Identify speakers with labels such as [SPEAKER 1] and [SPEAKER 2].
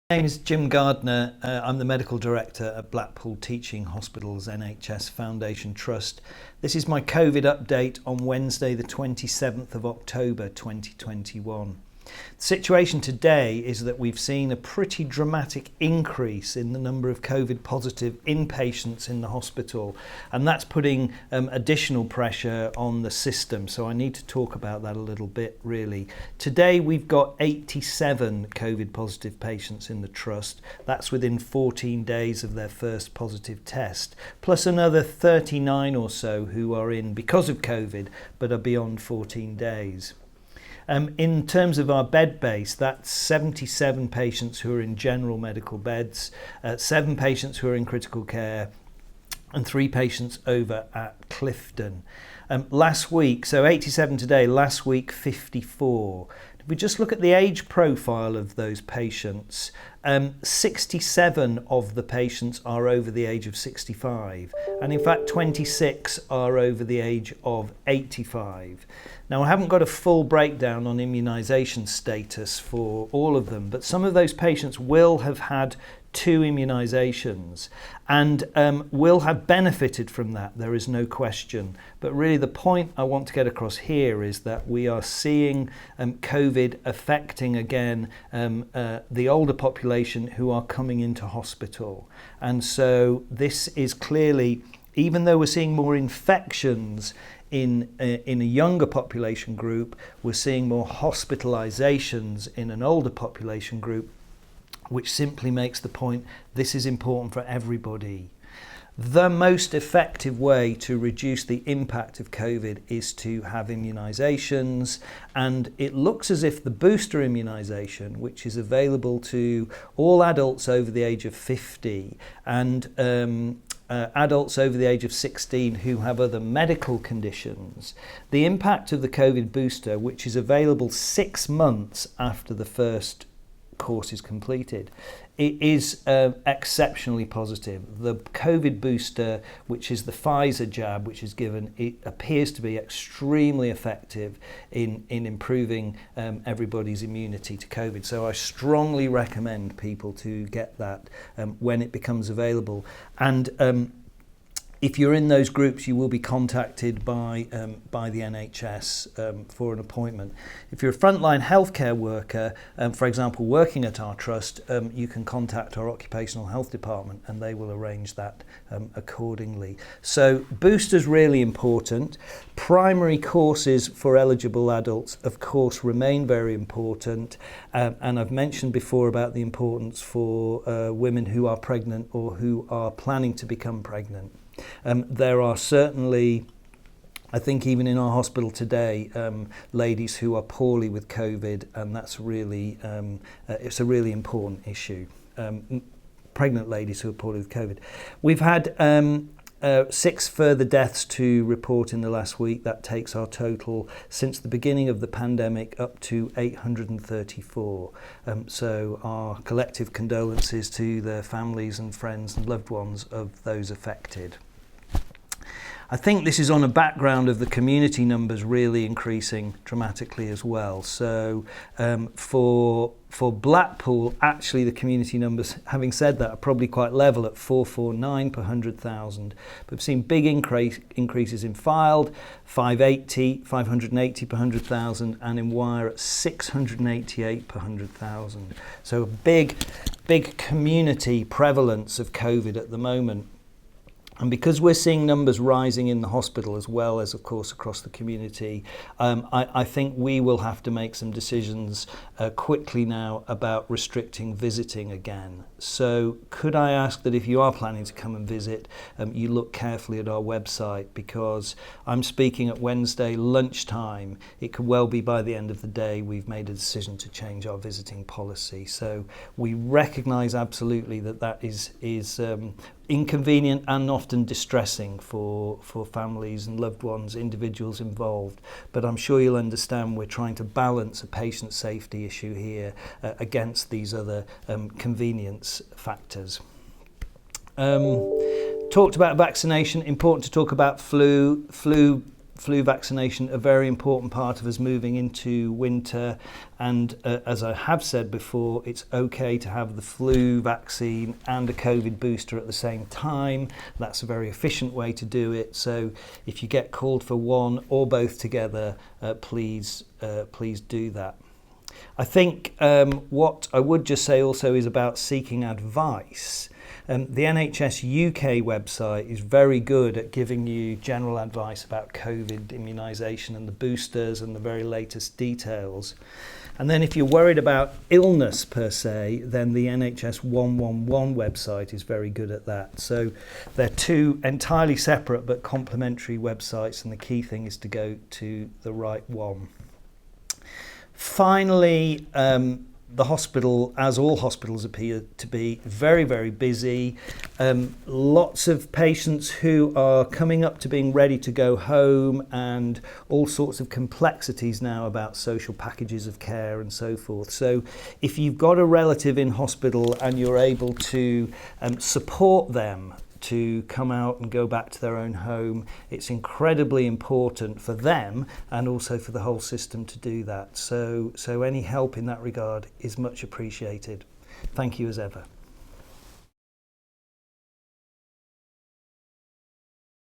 [SPEAKER 1] My name is Jim Gardner. I'm the Medical Director at Blackpool Teaching Hospitals NHS Foundation Trust. This is my COVID update on Wednesday the 27th of October 2021. The situation today is that we've seen a pretty dramatic increase in the number of COVID positive inpatients in the hospital, and that's putting additional pressure on the system. So I need to talk about that a little bit really. Today we've got 87 COVID positive patients in the trust. That's within 14 days of their first positive test, plus another 39 or so who are in because of COVID but are beyond 14 days. In terms of our bed base, that's 77 patients who are in general medical beds, 7 patients who are in critical care, and 3 patients over at Clifton. Last week, so 87 today, last week 54. If we just look at the age profile of those patients, 67 of the patients are over the age of 65, and in fact 26 are over the age of 85. Now, I haven't got a full breakdown on immunisation status for all of them, but some of those patients will have had 2 immunisations and will have benefited from that, there is no question. But really the point I want to get across here is that we are seeing COVID affecting again the older population who are coming into hospital. And so this is clearly, even though we're seeing more infections in a younger population group, we're seeing more hospitalizations in an older population group, which simply makes the point this is important for everybody. The most effective way to reduce the impact of COVID is to have immunisations, and it looks as if the booster immunisation, which is available to all adults over the age of 50 and adults over the age of 16 who have other medical conditions, the impact of the COVID booster, which is available 6 months after the first course is completed, it is exceptionally positive. The COVID booster, which is the Pfizer jab, which is given, it appears to be extremely effective in improving everybody's immunity to COVID. So I strongly recommend people to get that when it becomes available. And if you're in those groups, you will be contacted by the NHS for an appointment. If you're a frontline healthcare worker, for example, working at our trust, you can contact our occupational health department and they will arrange that accordingly. So boosters really important. Primary courses for eligible adults, of course, remain very important. And I've mentioned before about the importance for women who are pregnant or who are planning to become pregnant. There are certainly, I think even in our hospital today, ladies who are poorly with COVID, and that's really, it's a really important issue. Pregnant ladies who are poorly with COVID. We've had 6 further deaths to report in the last week. That takes our total since the beginning of the pandemic up to 834. So our collective condolences to the families and friends and loved ones of those affected. I think this is on a background of the community numbers really increasing dramatically as well. So for Blackpool, actually the community numbers, having said that, are probably quite level at 449 per 100,000. But we've seen big increases in Fylde, 580 per 100,000, and in Wyre at 688 per 100,000. So a big community prevalence of COVID at the moment. And because we're seeing numbers rising in the hospital as well as, of course, across the community, I think we will have to make some decisions quickly now about restricting visiting again. So could I ask that if you are planning to come and visit, you look carefully at our website, because I'm speaking at Wednesday lunchtime. It could well be by the end of the day we've made a decision to change our visiting policy. So we recognise absolutely that is inconvenient and often distressing for families and loved ones, individuals involved. But I'm sure you'll understand we're trying to balance a patient safety issue here against these other convenience factors. Talked about vaccination. Important to talk about flu. Flu flu vaccination a very important part of us moving into winter, and as I have said before, it's okay to have the flu vaccine and a COVID booster at the same time. That's a very efficient way to do it, so if you get called for one or both together, please do that. I think what I would just say also is about seeking advice. The NHS UK website is very good at giving you general advice about COVID immunisation and the boosters and the very latest details. And then if you're worried about illness per se, then the NHS 111 website is very good at that. So they're two entirely separate but complementary websites, and the key thing is to go to the right one. Finally, the hospital, as all hospitals appear to be, very, very busy. Lots of patients who are coming up to being ready to go home, and all sorts of complexities now about social packages of care and so forth. So if you've got a relative in hospital and you're able to support them to come out and go back to their own home, it's incredibly important for them and also for the whole system to do that. So any help in that regard is much appreciated. Thank you as ever.